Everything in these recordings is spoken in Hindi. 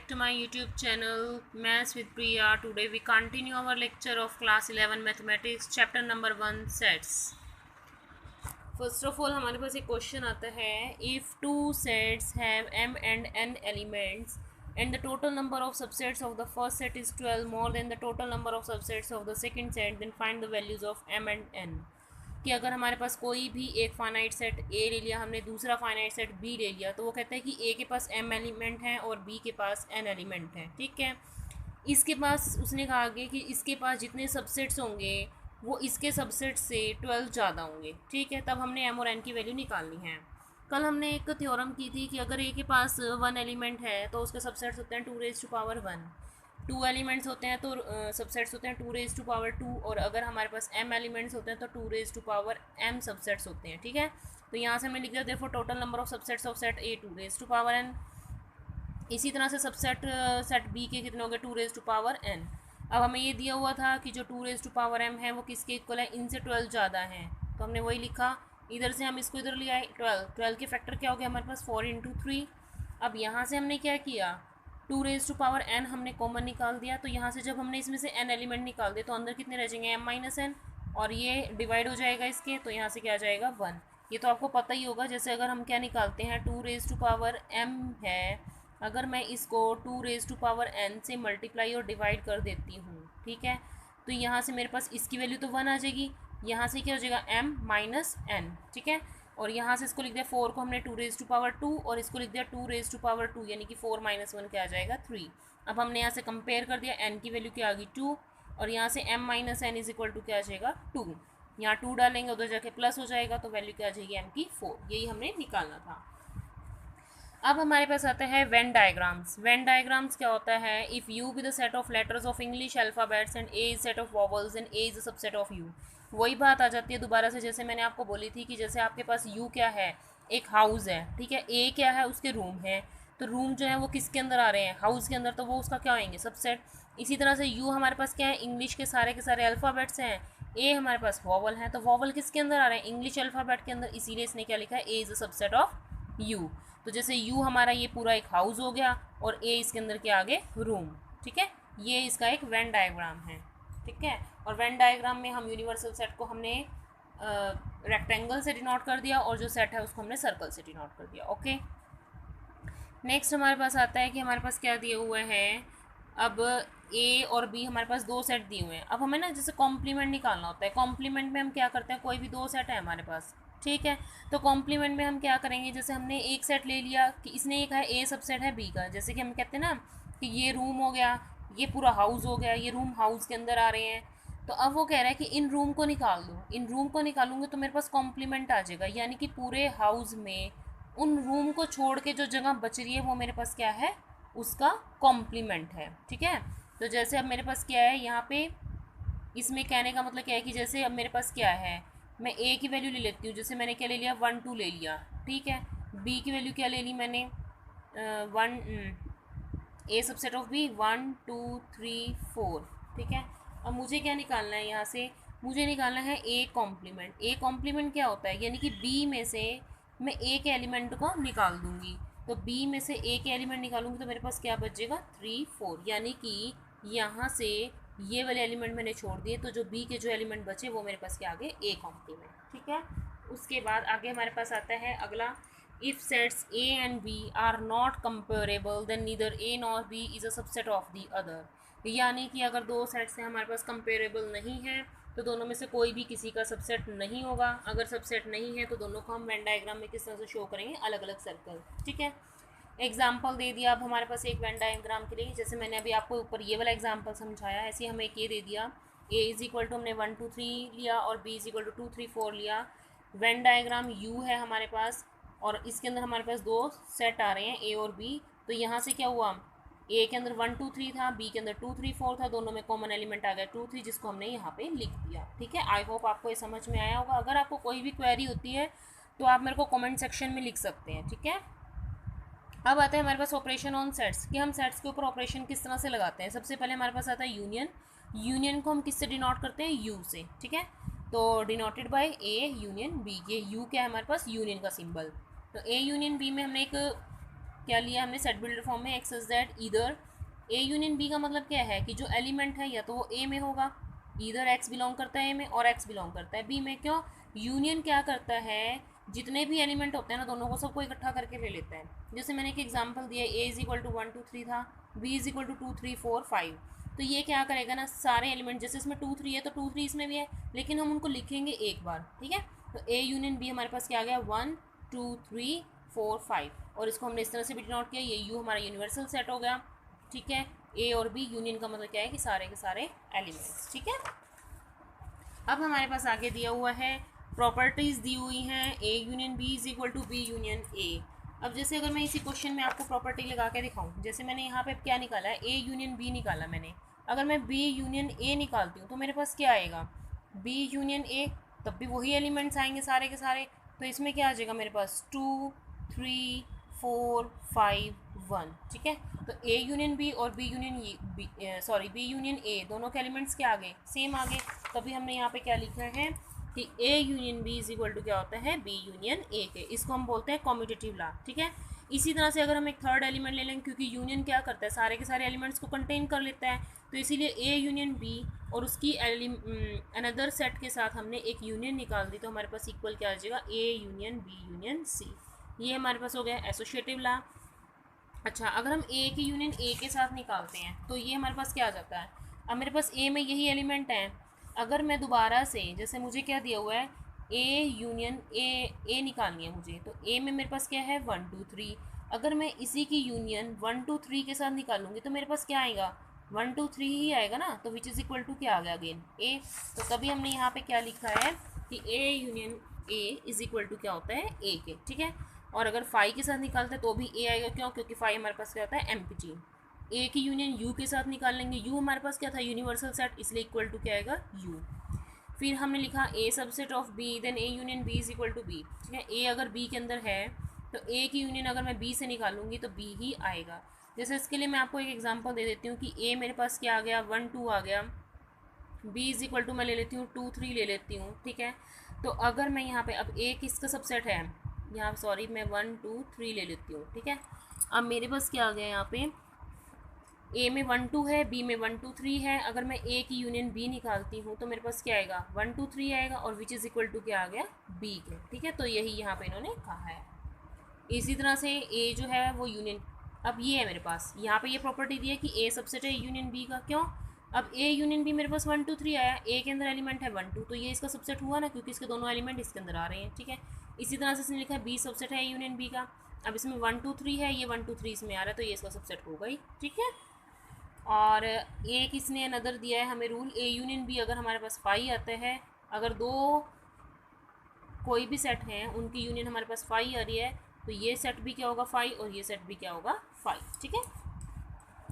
back to my YouTube channel Maths with Priya. Today we continue our lecture of class 11 mathematics chapter number 1 sets. First of all हमारे पास एक क्वेश्चन आता है if two sets have m and n elements and the total number of subsets of the first set is 12 more than the total number of subsets of the second set, then find the values of m and n. कि अगर हमारे पास कोई भी एक फाइनाइट सेट ए ले लिया, हमने दूसरा फाइनाइट सेट बी ले लिया, तो वो कहता है कि ए के पास एम एलिमेंट हैं और बी के पास एन एलिमेंट हैं. ठीक है. इसके पास उसने कहा आगे कि इसके पास जितने सबसेट्स होंगे वो इसके सबसेट से 12 ज़्यादा होंगे. ठीक है. तब हमने एम और एन की वैल्यू निकालनी है. कल हमने एक थ्योरम की थी कि अगर ए के पास वन एलिमेंट है तो उसके सबसेट्स होते हैं 2^1. टू एलिमेंट्स होते हैं तो सबसेट्स होते हैं 2^2 और अगर हमारे पास m एलिमेंट्स होते हैं तो 2^m सबसेट्स होते हैं. ठीक है. तो यहाँ से हमने लिख दिया therefore total number of subsets of set A 2^n. इसी तरह से सबसेट सेट बी के कितने हो गए 2^n. अब हमें ये दिया हुआ था कि जो 2^m है वो किसके इक्वल है, इनसे 12 ज़्यादा है, तो हमने वही लिखा. इधर से हम इसको इधर ले आए 12 के फैक्टर क्या हो गया हमारे पास 4 × 3. अब यहाँ से हमने क्या किया 2^n हमने कॉमन निकाल दिया. तो यहाँ से जब हमने इसमें से n एलिमेंट निकाल दिए तो अंदर कितने रह जाएंगे m-n और ये डिवाइड हो जाएगा इसके, तो यहाँ से क्या आ जाएगा 1. ये तो आपको पता ही होगा. जैसे अगर हम क्या निकालते हैं 2^m है, अगर मैं इसको 2^n से मल्टीप्लाई और डिवाइड कर देती हूँ. ठीक है. तो यहाँ से मेरे पास इसकी वैल्यू तो 1 आ जाएगी. यहाँ से क्या हो जाएगा m-n. ठीक है. और यहाँ से इसको लिख दिया 4 को हमने 2^2 और इसको लिख दिया 2^2 यानी कि 4 - 1 क्या आ जाएगा 3. अब हमने यहाँ से कंपेयर कर दिया, n की वैल्यू क्या आ गई 2 और यहाँ से m - n = क्या आ जाएगा 2. यहाँ 2 डालेंगे उधर जाके प्लस हो जाएगा तो वैल्यू क्या आ जाएगी m की 4. यही हमने निकालना था. अब हमारे पास आता है वेन डायग्राम्स. वेन डायग्राम्स क्या होता है, if you be the set of letters of English alphabets and A is set of vowels and A is the subset of you. वही बात आ जाती है दोबारा से, जैसे मैंने आपको बोली थी कि जैसे आपके पास यू क्या है, एक हाउस है. ठीक है. ए क्या है, उसके रूम है. तो रूम जो है वो किसके अंदर आ रहे हैं, हाउस के अंदर, तो वो उसका क्या होंगे सबसेट. इसी तरह से यू हमारे पास क्या है, इंग्लिश के सारे अल्फ़ाबेट्स हैं. ए हमारे पास वॉवल है, तो वॉवल किसके अंदर आ रहे हैं, इंग्लिश अल्फ़ाबेट के अंदर. इसीलिए इसने क्या लिखा है, A is the subset of you. तो जैसे यू हमारा ये पूरा एक हाउस हो गया और ए इसके अंदर के आगे रूम. ठीक है. ये इसका एक वेन डायग्राम है. ठीक है. और वेन डायग्राम में हम यूनिवर्सल सेट को हमने रेक्टेंगल से डिनोट कर दिया और जो सेट है उसको हमने सर्कल से डिनोट कर दिया. ओके. नेक्स्ट हमारे पास आता है कि हमारे पास क्या दिए हुए हैं. अब ए और बी हमारे पास दो सेट दिए हुए हैं. अब हमें ना जैसे कॉम्प्लीमेंट निकालना होता है. कॉम्प्लीमेंट में हम क्या करते हैं, कोई भी दो सेट है हमारे पास. ठीक है. तो कॉम्प्लीमेंट में हम क्या करेंगे, जैसे हमने एक सेट ले लिया कि इसने एक है ए सबसेट है बी का. जैसे कि हम कहते हैं ना कि ये रूम हो गया, ये पूरा हाउस हो गया, ये रूम हाउस के अंदर आ रहे हैं. तो अब वो कह रहा है कि इन रूम को निकाल दो. इन रूम को निकालूंगे तो मेरे पास कॉम्प्लीमेंट आ जाएगा, यानी कि पूरे हाउस में उन रूम को छोड़ के जो जगह बच रही है वो मेरे पास क्या है, उसका कॉम्प्लीमेंट है. ठीक है. तो जैसे अब मेरे पास क्या है यहाँ पे, इसमें कहने का मतलब क्या है कि जैसे अब मेरे पास क्या है, मैं ए की वैल्यू ले लेती हूँ. जैसे मैंने क्या ले लिया 1 2 ले लिया. ठीक है. बी की वैल्यू क्या ले ली मैंने 1, ए सबसेट ऑफ बी 1 2 3 4. ठीक है. अब मुझे क्या निकालना है, यहाँ से मुझे निकालना है ए कॉम्प्लीमेंट. ए कॉम्प्लीमेंट क्या होता है, यानी कि बी में से मैं ए के एलिमेंट को निकाल दूंगी. तो बी में से ए के एलिमेंट निकालूंगी तो मेरे पास क्या बचेगा 3 4, यानी कि यहाँ से ये वाले एलिमेंट मैंने छोड़ दिए, तो जो बी के जो एलिमेंट बचे वो मेरे पास क्या आ गए ए कॉम्प्लीमेंट. ठीक है. उसके बाद आगे हमारे पास आता है अगला, if sets A and B are not comparable then neither A nor B is a subset of the other. यानी कि अगर दो सेट्स हैं हमारे पास कंपेरेबल नहीं है तो दोनों में से कोई भी किसी का सबसेट नहीं होगा. अगर सबसेट नहीं है तो दोनों को हम वेन डायग्राम में किस तरह से शो करेंगे, अलग अलग सर्कल. ठीक है. एग्जाम्पल दे दिया अब हमारे पास एक वेन डायग्राम के लिए. जैसे मैंने अभी आपको ऊपर ये वाला एग्जाम्पल समझाया, ऐसे हमें एक ये दे दिया A = हमने 1 2 3 लिया और B = 2 3 4 लिया. वेन डायग्राम U है हमारे पास और इसके अंदर हमारे पास दो सेट आ रहे हैं ए और बी. तो यहाँ से क्या हुआ, ए के अंदर 1 2 3 था, बी के अंदर 2 3 4 था, दोनों में कॉमन एलिमेंट आ गया 2 3, जिसको हमने यहाँ पे लिख दिया. ठीक है. आई होप आपको ये समझ में आया होगा. अगर आपको कोई भी क्वेरी होती है तो आप मेरे को कमेंट सेक्शन में लिख सकते हैं. ठीक है. अब आता है हमारे पास ऑपरेशन ऑन सेट्स, कि हम सेट्स के ऊपर ऑपरेशन किस तरह से लगाते हैं. सबसे पहले हमारे पास आता है यूनियन. यूनियन को हम किससे डिनोट करते हैं, यू से. ठीक है. तो denoted by A union B. ये यू क्या है हमारे पास, यूनियन का सिंबल. तो ए यूनियन बी में हमने एक क्या लिया हमने सेट बिल्डर फॉर्म में, X is that either A union B का मतलब क्या है कि जो एलिमेंट है या तो वो ए में होगा, ईदर एक्स बिलोंग करता है ए में और एक्स बिलोंग करता है बी में। क्यों? यूनियन क्या करता है, जितने भी एलिमेंट होते हैं ना दोनों को सबको इकट्ठा करके ले लेता है। जैसे मैंने एक एग्जांपल दिया, ए इज इक्वल टू 1 2 3 था, बी इज इक्वल टू 2 3 4 5, तो ये क्या करेगा ना, सारे एलिमेंट जैसे इसमें 2 3 है तो 2 3 इसमें भी है, लेकिन हम उनको लिखेंगे एक बार, ठीक है। तो ए यूनियन बी हमारे पास क्या आ गया, 1 2 3 4 5, और इसको हमने इस तरह से भी डिनोट किया, ये यू हमारा यूनिवर्सल सेट हो गया, ठीक है। ए और बी यूनियन का मतलब क्या है कि सारे के सारे एलिमेंट्स, ठीक है। अब हमारे पास आगे दिया हुआ है प्रॉपर्टीज़ दी हुई हैं, A union B is equal to B union A. अब जैसे अगर मैं इसी क्वेश्चन में आपको प्रॉपर्टी लगा के दिखाऊं, जैसे मैंने यहाँ पे क्या निकाला है, ए यूनियन बी निकाला मैंने, अगर मैं बी यूनियन ए निकालती हूँ तो मेरे पास क्या आएगा, बी यूनियन ए, तब भी वही एलिमेंट्स आएंगे सारे के सारे, तो इसमें क्या आ जाएगा मेरे पास 2 3 4 5 1, ठीक है। तो ए यूनियन बी और B union B union A दोनों के एलिमेंट्स क्या आ गए, सेम आ गए। तभी हमने यहाँ पे क्या लिखा है कि A union B is equal to क्या होता है, बी यूनियन ए के, इसको हम बोलते हैं कॉम्यूटेटिव लॉ, ठीक है। इसी तरह से अगर हम एक थर्ड एलिमेंट ले लेंगे, क्योंकि यूनियन क्या करता है, सारे के सारे एलिमेंट्स को कंटेन कर लेता है, तो इसीलिए ए यूनियन बी और उसकी अनदर सेट के साथ हमने एक यूनियन निकाल दी, तो हमारे पास इक्वल क्या आ जाएगा, A union B union C, ये हमारे पास हो गया एसोसिएटिव लॉ। अच्छा, अगर हम ए की यूनियन ए के साथ निकालते हैं तो ये हमारे पास क्या आ जाता है, अब मेरे पास ए में यही एलिमेंट हैं, अगर मैं दोबारा से, जैसे मुझे क्या दिया हुआ है, ए यूनियन ए निकालनी है मुझे, तो ए में मेरे पास क्या है 1 2 3, अगर मैं इसी की यूनियन 1 2 3 के साथ निकालूंगी तो मेरे पास क्या आएगा, 1 2 3 ही आएगा ना, तो विच इज़ इक्वल टू क्या आ गया अगेन ए। तो तभी हमने यहाँ पे क्या लिखा है कि A union A is equal to क्या होता है, ए के, ठीक है। और अगर फाई के साथ निकालते हैं तो भी ए आएगा, क्यों, क्योंकि फाई हमारे पास क्या होता है, एम्पटी। ए की यूनियन यू के साथ निकाल लेंगे, यू हमारे पास क्या था, यूनिवर्सल सेट, इसलिए इक्वल टू क्या आएगा, यू। फिर हमने लिखा A subset of B, then A union B is equal to B, ठीक है। ए अगर बी के अंदर है तो ए की यूनियन अगर मैं बी से निकालूंगी तो बी ही आएगा। जैसे इसके लिए मैं आपको एक एग्जांपल दे देती हूँ कि ए मेरे पास क्या आ गया, 1 2 आ गया, बी इज इक्वल टू मैं ले लेती हूँ 2 3 ले लेती हूँ, ठीक है। तो अगर मैं यहाँ पे, अब ए किसका सबसेट है, यहाँ सॉरी मैं 1 2 3 ले लेती हूँ, ठीक है। अब मेरे पास क्या आ गया, यहाँ पे ए में 1 2 है, बी में 1 2 3 है, अगर मैं ए की यूनियन बी निकालती हूँ तो मेरे पास क्या आएगा, 1 2 3 आएगा, और विच इज़ इक्वल टू क्या आ गया, बी के, ठीक है। तो यही यहाँ पे इन्होंने कहा है। इसी तरह से ए जो है वो यूनियन, अब ये है मेरे पास यहाँ पे ये प्रॉपर्टी दी है कि ए सबसेट है यूनियन बी का, क्यों, अब ए यूनियन बी मेरे पास 1 2 3 आया, ए के अंदर एलिमेंट है 1 2, तो ये इसका सबसेट हुआ ना, क्योंकि इसके दोनों एलिमेंट इसके अंदर आ रहे हैं, ठीक है। इसी तरह से इसने लिखा है बी सबसेट है यूनियन बी का, अब इसमें 1 2 3 है, ये 1 2 3 इसमें आ रहा है, तो ये इसका सबसेट होगा ही, ठीक है। और एक इसने अनदर दिया है हमें रूल, ए यूनियन बी अगर हमारे पास फाई आता है, अगर दो कोई भी सेट हैं उनकी यूनियन हमारे पास फाई आ रही है, तो ये सेट भी क्या होगा, फाई, और ये सेट भी क्या होगा, फाई, ठीक है।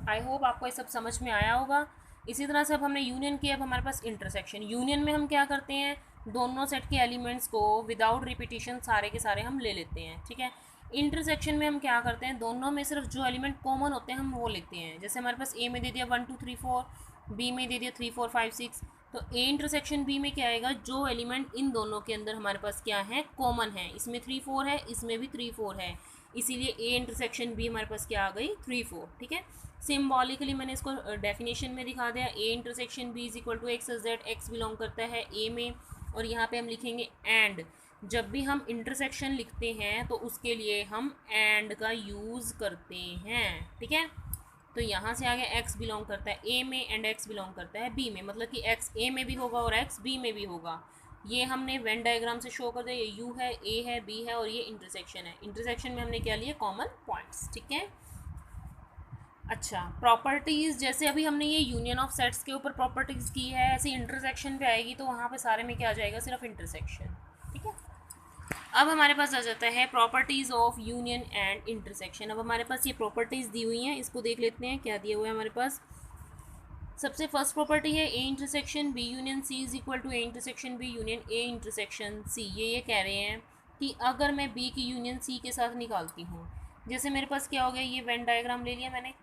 आई होप आपको ये सब समझ में आया होगा। इसी तरह से अब हमने यूनियन किया, अब हमारे पास इंटरसेक्शन, यूनियन में हम क्या करते हैं, दोनों सेट के एलिमेंट्स को विदाउट रिपीटिशन सारे के सारे हम ले लेते हैं, ठीक है। इंटरसेक्शन में हम क्या करते हैं, दोनों में सिर्फ जो एलिमेंट कॉमन होते हैं हम वो लेते हैं। जैसे हमारे पास ए में दे दिया 1 2 3 4, बी में दे दिया 3 4 5 6, तो ए इंटरसेक्शन बी में क्या आएगा, जो एलिमेंट इन दोनों के अंदर हमारे पास क्या है, कॉमन है, इसमें 3 4 है, इसमें भी 3 4 है, इसीलिए ए इंटरसेक्शन बी हमारे पास क्या आ गई, 3 4, ठीक है। सिम्बॉलिकली मैंने इसको डेफिनेशन में दिखा दिया, A intersection B is equal to X is that X belong करता है ए में, और यहाँ पे हम लिखेंगे एंड, जब भी हम इंटरसेक्शन लिखते हैं तो उसके लिए हम एंड का यूज़ करते हैं, ठीक है। तो यहाँ से आगे एक्स बिलोंग करता है ए में एंड एक्स बिलोंग करता है बी में, मतलब कि एक्स ए में भी होगा और एक्स बी में भी होगा। ये हमने वेन डायग्राम से शो कर दिया, ये यू है, ए है, बी है, और ये इंटरसेक्शन है। इंटरसेक्शन में हमने क्या लिया, कॉमन पॉइंट्स, ठीक है। अच्छा, प्रॉपर्टीज़, जैसे अभी हमने ये यूनियन ऑफ सेट्स के ऊपर प्रॉपर्टीज़ की है, ऐसे इंटरसेक्शन पे आएगी तो वहाँ पे सारे में क्या आ जाएगा, सिर्फ इंटरसेक्शन, ठीक है। अब हमारे पास आ जाता है properties of union and intersection. अब हमारे पास ये प्रॉपर्टीज़ दी हुई हैं, इसको देख लेते हैं क्या दिया हुआ है हमारे पास। सबसे फर्स्ट प्रॉपर्टी है A intersection B union C is equal to A intersection B union A intersection C. ये कह रहे हैं कि अगर मैं बी की यूनियन सी के साथ निकालती हूँ, जैसे मेरे पास क्या हो गया, ये वेन डायग्राम ले लिया मैंने,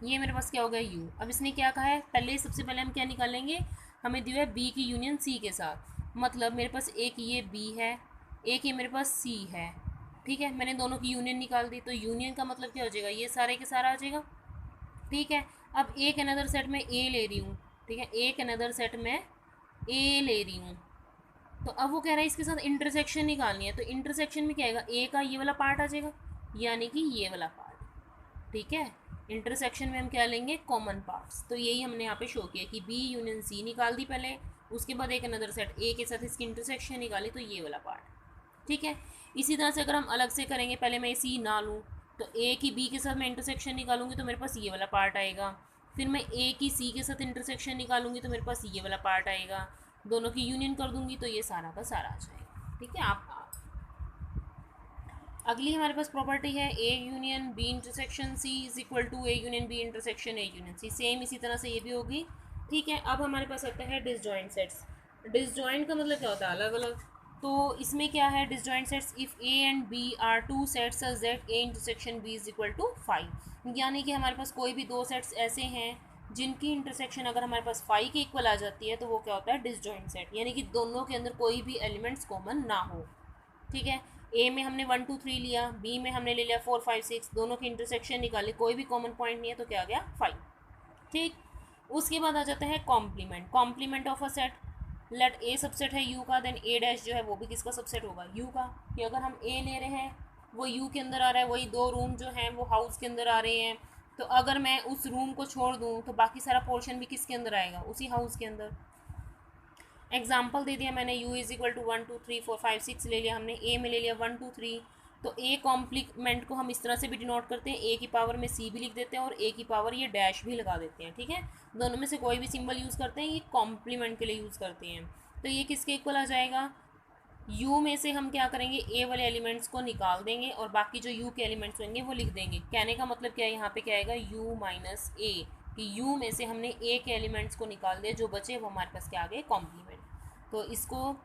ये मेरे पास क्या हो गया यू। अब इसने क्या कहा है, पहले सबसे पहले हम क्या निकालेंगे, हमें दिया है बी की यूनियन सी के साथ, मतलब मेरे पास एक ये बी है, एक ये मेरे पास सी है, ठीक है, मैंने दोनों की यूनियन निकाल दी, तो यूनियन का मतलब क्या हो जाएगा, ये सारे के सारा आ जाएगा। ठीक है, अब एक अनदर सेट में ए ले रही हूँ, ठीक है, एक अनदर सेट में ए ले रही हूँ, तो अब वो कह रहा है इसके साथ इंटरसेक्शन निकालनी है, तो इंटरसेक्शन में क्या आएगा, ए का ये वाला पार्ट आ जाएगा, यानी कि ये वाला पार्ट। ठीक है, इंटरसेक्शन में हम क्या लेंगे, कॉमन पार्ट्स। तो यही हमने यहाँ पे शो किया कि बी यूनियन सी निकाल दी पहले, उसके बाद एक अनदर सेट ए के साथ इसकी इंटरसेक्शन निकाली, तो ये वाला पार्ट। ठीक है, इसी तरह से अगर हम अलग से करेंगे, पहले मैं सी ना लूँ, तो ए की बी के साथ मैं इंटरसेक्शन निकालूंगी तो मेरे पास ये वाला पार्ट आएगा, फिर मैं ए की सी के साथ इंटरसेक्शन निकालूंगी तो मेरे पास ये वाला पार्ट आएगा, दोनों की यूनियन कर दूंगी तो ये सारा का सारा आ जाएगा। ठीक है, आप अगली हमारे पास प्रॉपर्टी है A union B intersection C is equal to A union B intersection A union C, same इसी तरह से ये भी होगी। ठीक है, अब हमारे पास आता है डिसजॉइंट सेट्स। डिसजॉइंट का मतलब क्या होता है, अलग अलग। तो इसमें क्या है, disjoint sets if A and B are two sets such that A intersection B is equal to 5, यानी कि हमारे पास कोई भी दो सेट्स ऐसे हैं जिनकी इंटरसेक्शन अगर हमारे पास 5 के इक्वल आ जाती है तो वो क्या होता है, डिसजॉइंट सेट, यानी कि दोनों के अंदर कोई भी एलिमेंट्स कॉमन ना हो। ठीक है, ए में हमने 1 2 3 लिया, बी में हमने ले लिया 4 5 6, दोनों की इंटरसेक्शन निकाली, कोई भी कॉमन पॉइंट नहीं है तो क्या आ गया, 5। ठीक, उसके बाद आ जाता है complement. Complement of a set, let A subset है यू का, देन ए डैश जो है वो भी किसका सबसेट होगा, यू का। कि अगर हम ए ले रहे हैं वो यू के अंदर आ रहा है, वही दो रूम जो हैं वो हाउस के अंदर आ रहे हैं, तो अगर मैं उस रूम को छोड़ दूँ तो बाकी सारा पोर्शन भी किसके अंदर आएगा, उसी हाउस के अंदर। एग्जाम्पल दे दिया मैंने, u इज़ इक्वल टू 1 2 3 4 5 6 ले लिया हमने, a में ले लिया 1 2 3, तो a कॉम्प्लीमेंट को हम इस तरह से भी डिनोट करते हैं, a की पावर में c भी लिख देते हैं और a की पावर ये डैश भी लगा देते हैं। ठीक है, दोनों में से कोई भी सिंबल यूज़ करते हैं, ये कॉम्प्लीमेंट के लिए यूज़ करते हैं। तो ये किसके इक्वल आ जाएगा, u में से हम क्या करेंगे, a वाले एलिमेंट्स को निकाल देंगे और बाकी जो u के एलिमेंट्स होंगे वो लिख देंगे। कहने का मतलब क्या है, यहाँ पे क्या आएगा, u माइनस a, कि u में से हमने a के एलिमेंट्स को निकाल दिया, जो बचे वो हमारे पास क्या आ गए, कॉम्प्लीमेंट। तो इसको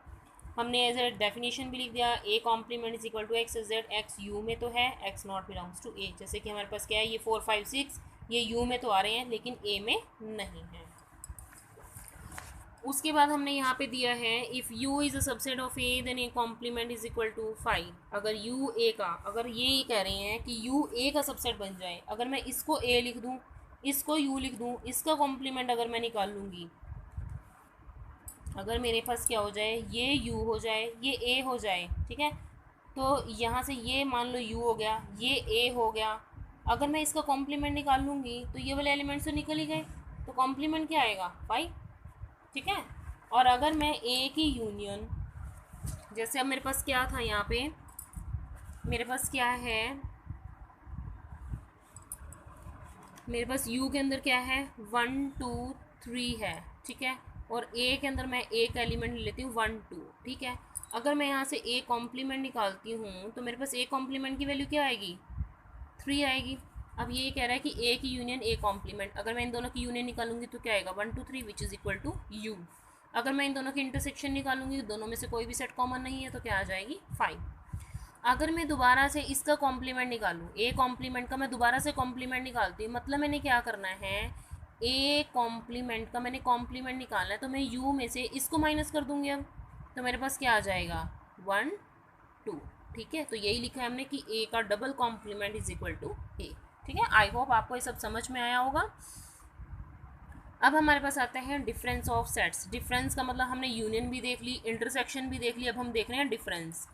हमने एज ए डेफिनेशन भी लिख दिया, A complement is equal to X is that X U में तो है, X not belongs to A. जैसे कि हमारे पास क्या है, ये 4 5 6 ये यू में तो आ रहे हैं लेकिन ए में नहीं है। उसके बाद हमने यहाँ पे दिया है if u is a subset of a then A complement is equal to 5। अगर u a का, अगर ये कह रहे हैं कि u a का सबसेट बन जाए, अगर मैं इसको a लिख दूँ, इसको u लिख दूँ, इसका कॉम्प्लीमेंट अगर मैं निकाल लूँगी, अगर मेरे पास क्या हो जाए, ये u हो जाए, ये a हो जाए। ठीक है, तो यहाँ से ये मान लो u हो गया, ये a हो गया, अगर मैं इसका कॉम्प्लीमेंट निकाल लूँगी तो ये वाले एलिमेंट्स तो निकल ही गए, तो कॉम्प्लीमेंट क्या आएगा, 5। ठीक है, और अगर मैं a की यूनियन, जैसे अब मेरे पास क्या था यहाँ पे, मेरे पास क्या है, मेरे पास u के अंदर क्या है, 1 2 3 है। ठीक है, और a के अंदर मैं a का एलिमेंट ले लेती हूँ 1 2। ठीक है, अगर मैं यहाँ से a कॉम्प्लीमेंट निकालती हूँ तो मेरे पास a कॉम्प्लीमेंट की वैल्यू क्या आएगी, 3 आएगी। अब ये कह रहा है कि a की यूनियन a कॉम्प्लीमेंट, अगर मैं इन दोनों की यूनियन निकालूंगी तो क्या आएगा, 1 2 3 which is equal to u। अगर मैं इन दोनों की इंटरसेक्शन निकालूंगी तो दोनों में से कोई भी सेट कॉमन नहीं है तो क्या आ जाएगी, 5। अगर मैं दोबारा से इसका कॉम्प्लीमेंट निकालूँ, ए कॉम्प्लीमेंट का मैं दोबारा से कॉम्प्लीमेंट निकालती हूँ, मतलब मैंने क्या करना है, ए कॉम्प्लीमेंट का मैंने कॉम्प्लीमेंट निकालना है, तो मैं यू में से इसको माइनस कर दूँगी अब, तो मेरे पास क्या आ जाएगा, 1 2। ठीक है, तो यही लिखा है हमने कि ए का double complement is equal to A. ठीक है, आई होप आपको ये सब समझ में आया होगा। अब हमारे पास आते हैं डिफरेंस ऑफ सेट्स। डिफरेंस का मतलब हमने यूनियन भी देख ली, इंटरसेक्शन भी देख ली, अब हम देख रहे हैं डिफरेंस।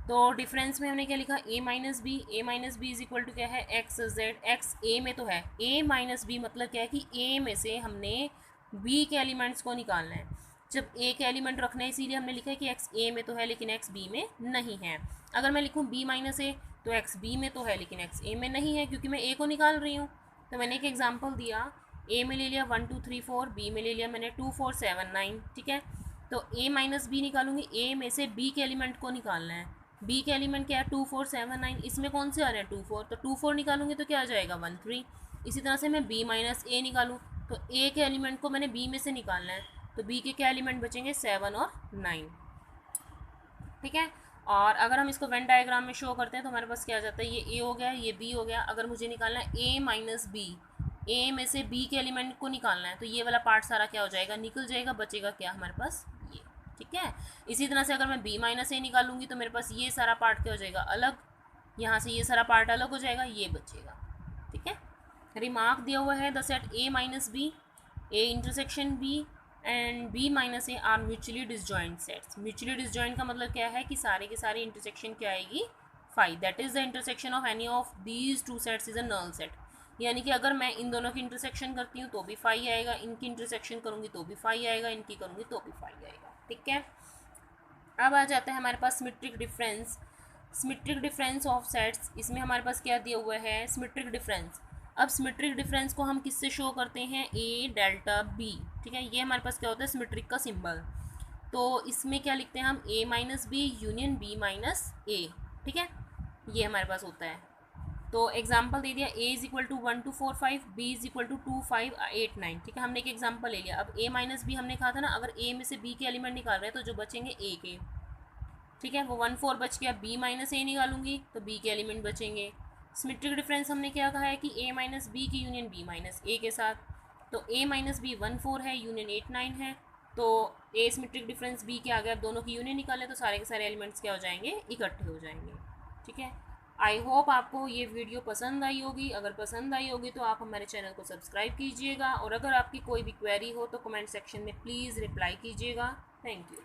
तो डिफरेंस में हमने क्या लिखा, a minus B, A minus B is equal to क्या है, एक्स जेड। एक्स ए में तो है, a माइनस बी मतलब क्या है कि a में से हमने b के एलिमेंट्स को निकालना है। जब a के एलिमेंट रखना है इसीलिए हमने लिखा है कि x a में तो है लेकिन x b में नहीं है। अगर मैं लिखूँ b माइनस ए तो x b में तो है लेकिन x a में नहीं है, क्योंकि मैं a को निकाल रही हूँ। तो मैंने एक एग्जाम्पल दिया, a में ले लिया 1 2 3 4, b में ले लिया मैंने 2 4 7 9। ठीक है, तो a माइनस बी निकालूंगी, a में से b के एलिमेंट को निकालना है। b के एलिमेंट क्या है, 2 4 7 9, इसमें कौन से आ रहे हैं 2 4, तो 2 4 निकालूंगी तो क्या आ जाएगा 1 3। इसी तरह से मैं b माइनस ए निकालूँ, तो a के एलिमेंट को मैंने b में से निकालना है, तो b के क्या एलिमेंट बचेंगे 7 और 9। ठीक है, और अगर हम इसको वेन डायग्राम में शो करते हैं तो हमारे पास क्या आ जाता है, ये a हो गया, ये b हो गया। अगर मुझे निकालना है a माइनस बी, a में से b के एलिमेंट को निकालना है, तो ये वाला पार्ट सारा क्या हो जाएगा, निकल जाएगा, बचेगा क्या हमारे पास ये। ठीक है, इसी तरह से अगर मैं b माइनस ए निकालूंगी तो मेरे पास ये सारा पार्ट क्या हो जाएगा, अलग। यहाँ से ये सारा पार्ट अलग हो जाएगा, ये बचेगा। ठीक है, रिमार्क दिया हुआ है the set A minus B, A intersection B and B minus A are mutually disjoint sets. Mutually disjoint का मतलब क्या है कि सारे के सारे इंटरसेक्शन क्या आएगी, five. That is the intersection of any of these two sets is a null set. यानी कि अगर मैं इन दोनों की इंटरसेक्शन करती हूँ तो भी फाइव आएगा, इनकी इंटरसेक्शन करूँगी तो भी फाइव आएगा, इनकी करूँगी तो भी फाइव आएगा। ठीक है, अब आ जाता है हमारे पास symmetric difference. Symmetric difference of sets, इसमें हमारे पास क्या दिया हुआ है, सिमेट्रिक डिफरेंस। अब सिमेट्रिक डिफरेंस को हम किससे शो करते हैं, ए डेल्टा बी। ठीक है, ये हमारे पास क्या होता है, सिमेट्रिक का सिंबल। तो इसमें क्या लिखते हैं हम, A minus B union B minus A. ठीक है, ये हमारे पास होता है। तो एग्जाम्पल दे दिया, A is equal to 1 2 4 5, B is equal to 2 5 8 9। ठीक है, हमने एक एग्जाम्पल ले लिया। अब ए माइनस बी हमने कहा था ना, अगर ए में से बी के एलिमेंट निकाल रहे हैं तो जो बचेंगे ए के। ठीक है, वो 1 4 बच गया, बी माइनस ए निकालूंगी तो बी के एलिमेंट बचेंगे। सिमेट्रिक डिफरेंस हमने क्या कहा है कि ए माइनस बी की यूनियन बी माइनस ए के साथ। तो ए माइनस बी 1 4 है, यूनियन 8 9 है, तो ए सिमेट्रिक डिफरेंस बी के आगे आप दोनों की यूनियन निकालें तो सारे के सारे एलिमेंट्स क्या हो जाएंगे, इकट्ठे हो जाएंगे। ठीक है, आई होप आपको ये वीडियो पसंद आई होगी। अगर पसंद आई होगी तो आप हमारे चैनल को सब्सक्राइब कीजिएगा, और अगर आपकी कोई भी क्वेरी हो तो कमेंट सेक्शन में प्लीज़ रिप्लाई कीजिएगा। Thank you.